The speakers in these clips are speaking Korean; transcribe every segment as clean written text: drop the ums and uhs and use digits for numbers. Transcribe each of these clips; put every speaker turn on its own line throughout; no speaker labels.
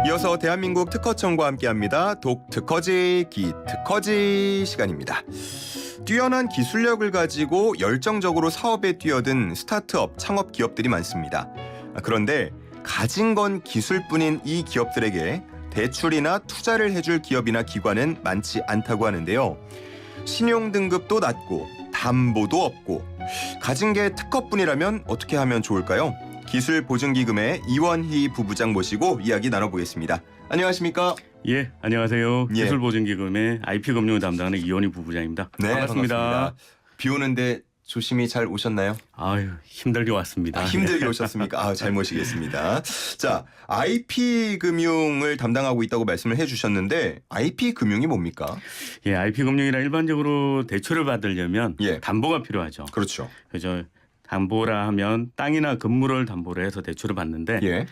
이어서 대한민국 특허청과 함께합니다. 독특허지 기특허지 시간입니다. 뛰어난 기술력을 가지고 열정적으로 사업에 뛰어든 스타트업, 창업 기업들이 많습니다. 그런데 가진 건 기술뿐인 이 기업들에게 대출이나 투자를 해줄 기업이나 기관은 많지 않다고 하는데요. 신용 등급도 낮고 담보도 없고 가진 게 특허뿐이라면 어떻게 하면 좋을까요? 기술보증기금의 이원희 부부장 모시고 이야기 나눠보겠습니다. 안녕하십니까?
예, 안녕하세요.
예.
기술보증기금의 IP금융을 담당하는 이원희 부부장입니다.
네,
반갑습니다.
비 오는데 조심히 잘 오셨나요?
아유, 힘들게 왔습니다.
힘들게 오셨습니까? 잘 모시겠습니다. 자, IP금융을 담당하고 있다고 말씀을 해주셨는데 IP금융이 뭡니까?
예, IP금융이라 일반적으로 대출을 받으려면
예.
담보가 필요하죠.
그렇죠.
그죠? 담보라 하면 땅이나 건물을 담보로 해서 대출을 받는데
예.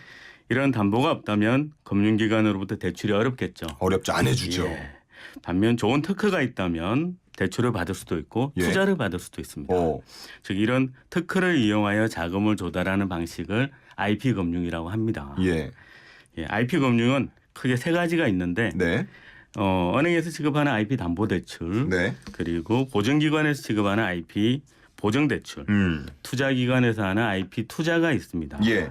이런 담보가 없다면 금융기관으로부터 대출이 어렵겠죠.
어렵죠. 안 해주죠.
예. 반면 좋은 특허가 있다면 대출을 받을 수도 있고
예.
투자를 받을 수도 있습니다.
오.
즉 이런 특허를 이용하여 자금을 조달하는 방식을 IP금융이라고 합니다.
예.
예, IP금융은 크게 세 가지가 있는데
네.
은행에서 지급하는 IP 담보대출
네.
그리고 보증기관에서 지급하는 IP 보증대출 투자기관에서 하는 IP 투자가 있습니다.
예.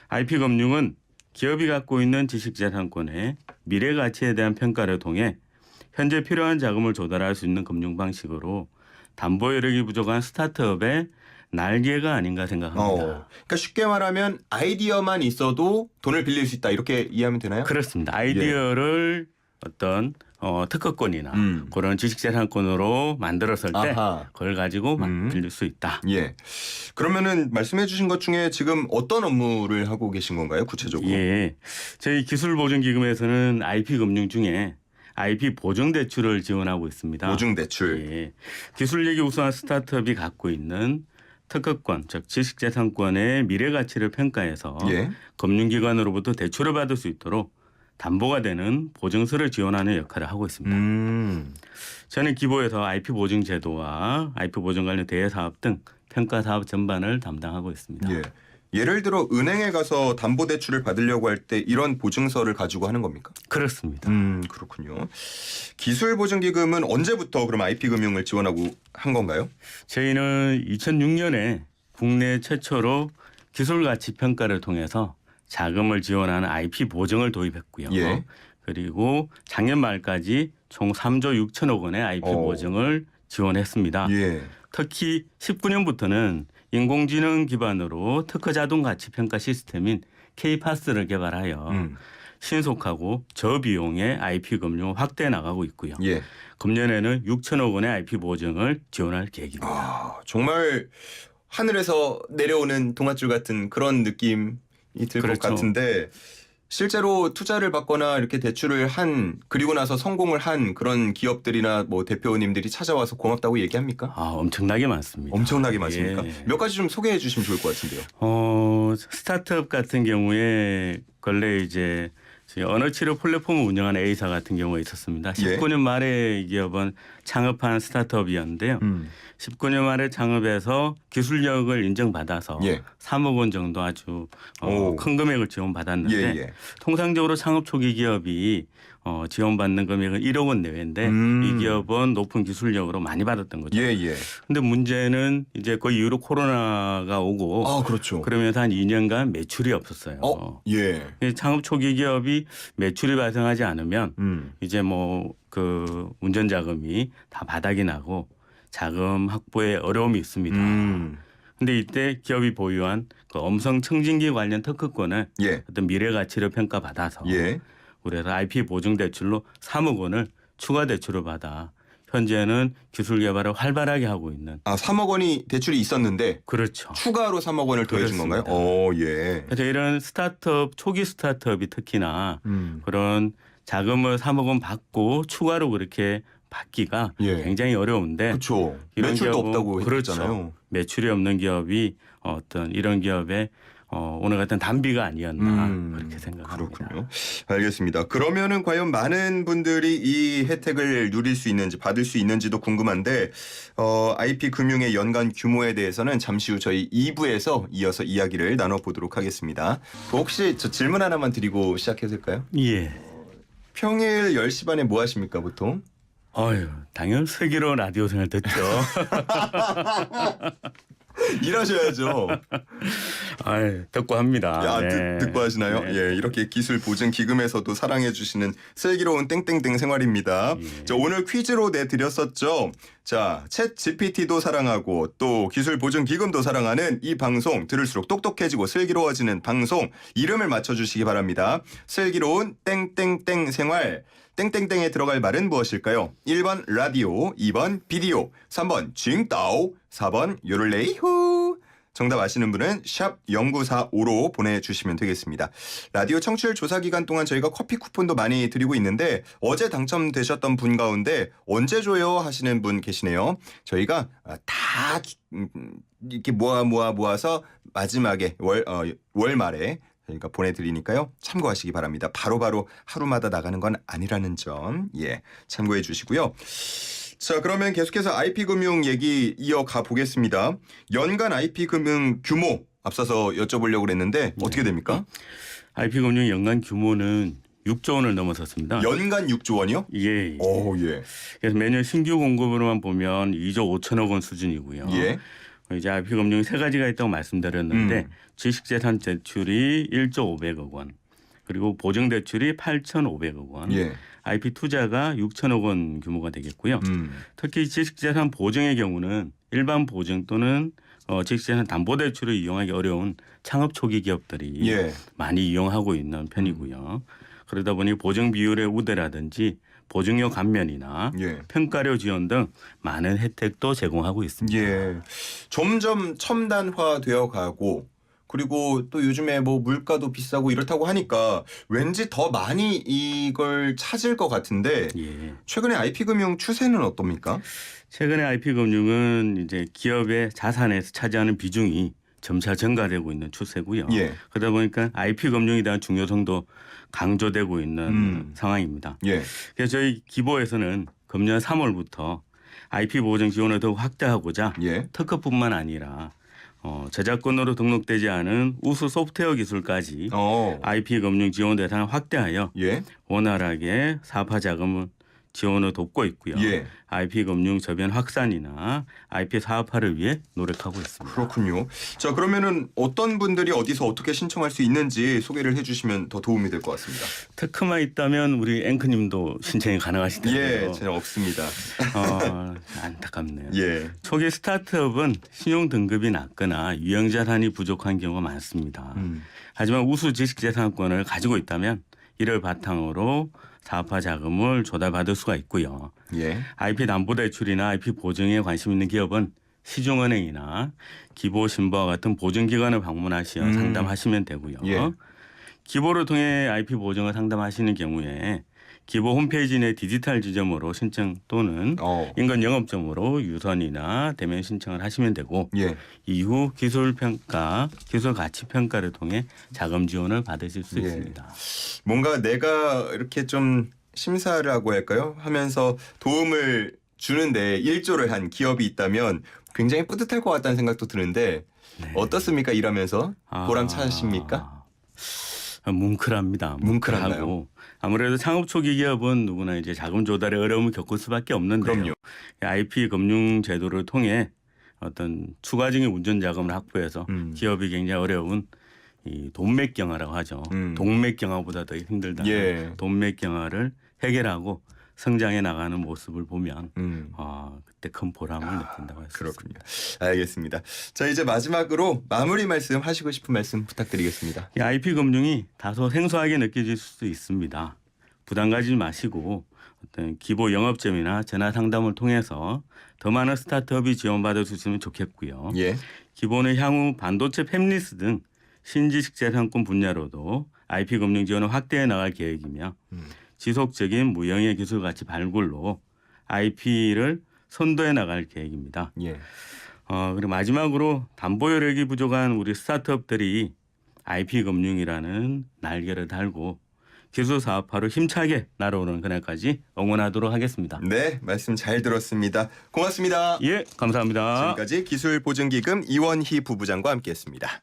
IP금융은 기업이 갖고 있는 지식재산권의 미래 가치에 대한 평가를 통해 현재 필요한 자금을 조달할 수 있는 금융 방식으로 담보 여력이 부족한 스타트업의 날개가 아닌가 생각합니다.
그러니까 쉽게 말하면 아이디어만 있어도 돈을 빌릴 수 있다 이렇게 이해하면 되나요?
그렇습니다. 아이디어를 어떤 특허권이나 그런 지식재산권으로 만들었을 때
아하.
그걸 가지고 빌릴 수 있다.
예. 그러면은 말씀해 주신 것 중에 지금 어떤 업무를 하고 계신 건가요? 구체적으로?
예, 저희 기술보증기금에서는 IP금융 중에 IP 보증대출을 지원하고 있습니다.
보증대출.
예, 기술력이 우수한 스타트업이 갖고 있는 특허권, 즉 지식재산권의 미래 가치를 평가해서
예.
금융기관으로부터 대출을 받을 수 있도록 담보가 되는 보증서를 지원하는 역할을 하고 있습니다. 저는 기보에서 IP 보증 제도와 IP 보증 관련 대외 사업 등 평가 사업 전반을 담당하고 있습니다.
예. 예를 들어 은행에 가서 담보대출을 받으려고 할 때 이런 보증서를 가지고 하는 겁니까?
그렇습니다.
그렇군요. 기술보증기금은 언제부터 그럼 IP금융을 지원하고 한 건가요?
저희는 2006년에 국내 최초로 기술가치 평가를 통해서 자금을 지원하는 IP 보증을 도입했고요.
예.
그리고 작년 말까지 총 3조 6천억 원의 IP 보증을 지원했습니다.
예.
특히 19년부터는 인공지능 기반으로 특허 자동 가치 평가 시스템인 K-PAS를 개발하여 신속하고 저비용의 IP 금융을 확대해 나가고 있고요.
예.
금년에는 6천억 원의 IP 보증을 지원할 계획입니다.
정말 하늘에서 내려오는 동아줄 같은 그런 느낌이 들 것
그렇죠.
같은데 실제로 투자를 받거나 이렇게 대출을 한 그리고 나서 성공을 한 그런 기업들이나 뭐 대표님들이 찾아와서 고맙다고 얘기합니까?
엄청나게 많습니다.
엄청나게 많습니까?
예.
몇 가지 좀 소개해 주시면 좋을 것 같은데요.
스타트업 같은 경우에 원래 이제 언어치료 플랫폼을 운영하는 A사 같은 경우가 있었습니다. 19년 말에 이 기업은 창업한 스타트업이었는데요. 19년 말에 창업해서 기술력을 인정받아서 3억 원 정도 아주 큰 금액을 지원받았는데 통상적으로 창업 초기 기업이 지원받는 금액은 1억 원 내외인데 이 기업은 높은 기술력으로 많이 받았던 거죠. 그런데 문제는 이제 그 이후로 코로나가 오고
그렇죠.
그러면서 한 2년간 매출이 없었어요. 창업 초기 기업이 매출이 발생하지 않으면 이제 뭐 그 운전 자금이 다 바닥이 나고 자금 확보에 어려움이 있습니다. 근데 이때 기업이 보유한 그 음성 청진기 관련 특허권을 어떤 미래 가치를 평가받아서 그래서 IP 보증 대출로 3억 원을 추가 대출을 받아 현재는 기술 개발을 활발하게 하고 있는.
3억 원이 대출이 있었는데
그렇죠.
추가로 3억 원을 더해준 건가요?
그래서 이런 스타트업 초기 스타트업이 특히나 그런 자금을 3억 원 받고 추가로 그렇게 받기가 굉장히 어려운데
그렇죠.
이런
매출도
기업은
없다고 했잖아요.
매출이 없는 기업이 어떤 이런 기업에 오늘 같은 단비가 아니었나 그렇게 생각합니다.
그렇군요. 알겠습니다. 그러면은 과연 많은 분들이 이 혜택을 누릴 수 있는지 받을 수 있는지도 궁금한데 IP금융의 연간 규모에 대해서는 잠시 후 저희 2부에서 이어서 이야기를 나눠보도록 하겠습니다. 혹시 저 질문 하나만 드리고 시작해도 될까요?
예.
평일 10시 반에 뭐 하십니까 보통?
당연 슬기로운 라디오 생활 듣죠.
일하셔야죠.
듣고 합니다. 네.
듣고 하시나요?
네.
예, 이렇게 기술 보증 기금에서도 사랑해 주시는 슬기로운 땡땡땡 생활입니다.
예.
자, 오늘 퀴즈로 내드렸었죠. 자, 챗 GPT도 사랑하고 또 기술 보증 기금도 사랑하는 이 방송, 들을수록 똑똑해지고 슬기로워지는 방송 이름을 맞춰주시기 바랍니다. 슬기로운 땡땡땡 생활. 땡땡땡에 들어갈 말은 무엇일까요? 1번 라디오, 2번 비디오, 3번 징따오, 4번 요를레이후. 정답 아시는 분은 샵 0945로 보내주시면 되겠습니다. 라디오 청취율 조사 기간 동안 저희가 커피 쿠폰도 많이 드리고 있는데 어제 당첨되셨던 분 가운데 언제 줘요 하시는 분 계시네요. 저희가 다 이렇게 모아서 마지막에 월말에 그러니까 보내드리니까요. 참고하시기 바랍니다. 바로바로 하루마다 나가는 건 아니라는 점 참고해 주시고요. 자, 그러면 계속해서 IP금융 얘기 이어가 보겠습니다. 연간 IP금융 규모 앞서서 여쭤보려고 그랬는데 어떻게 됩니까?
IP금융 연간 규모는 6조 원을 넘어섰습니다.
연간 6조 원이요?
예.
오, 예.
그래서 매년 신규 공급으로만 보면 2조 5천억 원 수준이고요.
예.
이제 IP금융이 세 가지가 있다고 말씀드렸는데 지식재산 대출이 1조 500억 원, 그리고 보증대출이 8,500억 원, IP 투자가 6천억 원 규모가 되겠고요. 특히 지식재산 보증의 경우는 일반 보증 또는 지식재산 담보대출을 이용하기 어려운 창업 초기 기업들이 많이 이용하고 있는 편이고요. 그러다 보니 보증 비율의 우대라든지 보증료 감면이나 평가료 지원 등 많은 혜택도 제공하고 있습니다.
점점 첨단화되어 가고 그리고 또 요즘에 뭐 물가도 비싸고 이렇다고 하니까 왠지 더 많이 이걸 찾을 것 같은데 최근에 IP금융 추세는 어떻습니까?
최근에 IP금융은 이제 기업의 자산에서 차지하는 비중이 점차 증가되고 있는 추세고요. 그러다 보니까 IP금융에 대한 중요성도 강조되고 있는 상황입니다. 그래서 저희 기보에서는 금년 3월부터 IP 보증 지원을 더욱 확대하고자 특허뿐만 아니라 저작권으로 등록되지 않은 우수 소프트웨어 기술까지 IP금융 지원 대상을 확대하여 원활하게 사업화 자금을 지원을 돕고 있고요. IP금융 저변 확산이나 IP 사업화를 위해 노력하고 있습니다.
그렇군요. 자, 그러면은 어떤 분들이 어디서 어떻게 신청할 수 있는지 소개를 해주시면 더 도움이 될 것 같습니다.
특허만 있다면 우리 앵커님도 신청이 가능하시다고요.
저는 없습니다.
안타깝네요. 초기 스타트업은 신용 등급이 낮거나 유형 자산이 부족한 경우가 많습니다. 하지만 우수 지식재산권을 가지고 있다면 이를 바탕으로 사업화 자금을 조달받을 수가 있고요. IP 담보대출이나 IP 보증에 관심 있는 기업은 시중은행이나 기보신보와 같은 보증기관을 방문하시어 상담하시면 되고요. 기보를 통해 IP 보증을 상담하시는 경우에 기보 홈페이지 내 디지털 지점으로 신청 또는 인근 영업점으로 유선이나 대면 신청을 하시면 되고 이후 기술 가치 평가를 통해 자금 지원을 받으실 수 있습니다.
뭔가 내가 이렇게 좀 심사라고 할까요? 하면서 도움을 주는데 일조를 한 기업이 있다면 굉장히 뿌듯할 것 같다는 생각도 드는데 어떻습니까? 일하면서 보람차십니까?
뭉클합니다.
뭉클하고
아무래도 창업 초기 기업은 누구나 이제 자금 조달에 어려움을 겪을 수밖에 없는데요. IP 금융 제도를 통해 어떤 추가적인 운전 자금을 확보해서 기업이 굉장히 어려운 이 돈맥경화라고 하죠. 동맥경화보다 더 힘들다. 돈맥경화를 해결하고 성장해 나가는 모습을 보면 그때 큰 보람을 느낀다고 할 수 있습니다.
그렇군요. 알겠습니다. 자, 이제 마지막으로 마무리 말씀 하시고 싶은 말씀 부탁드리겠습니다.
IP 금융이 다소 생소하게 느껴질 수도 있습니다. 부담 가지지 마시고 어떤 기보 영업점이나 전화 상담을 통해서 더 많은 스타트업이 지원받을 수 있으면 좋겠고요. 기보는 향후 반도체 팹리스 등 신지식 재산권 분야로도 IP 금융 지원을 확대해 나갈 계획이며 지속적인 무형의 기술 가치 발굴로 IP를 선도해 나갈 계획입니다. 그리고 마지막으로 담보 여력이 부족한 우리 스타트업들이 IP금융이라는 날개를 달고 기술 사업화로 힘차게 날아오는 그날까지 응원하도록 하겠습니다.
네, 말씀 잘 들었습니다. 고맙습니다.
예, 감사합니다.
지금까지 기술보증기금 이원희 부부장과 함께했습니다.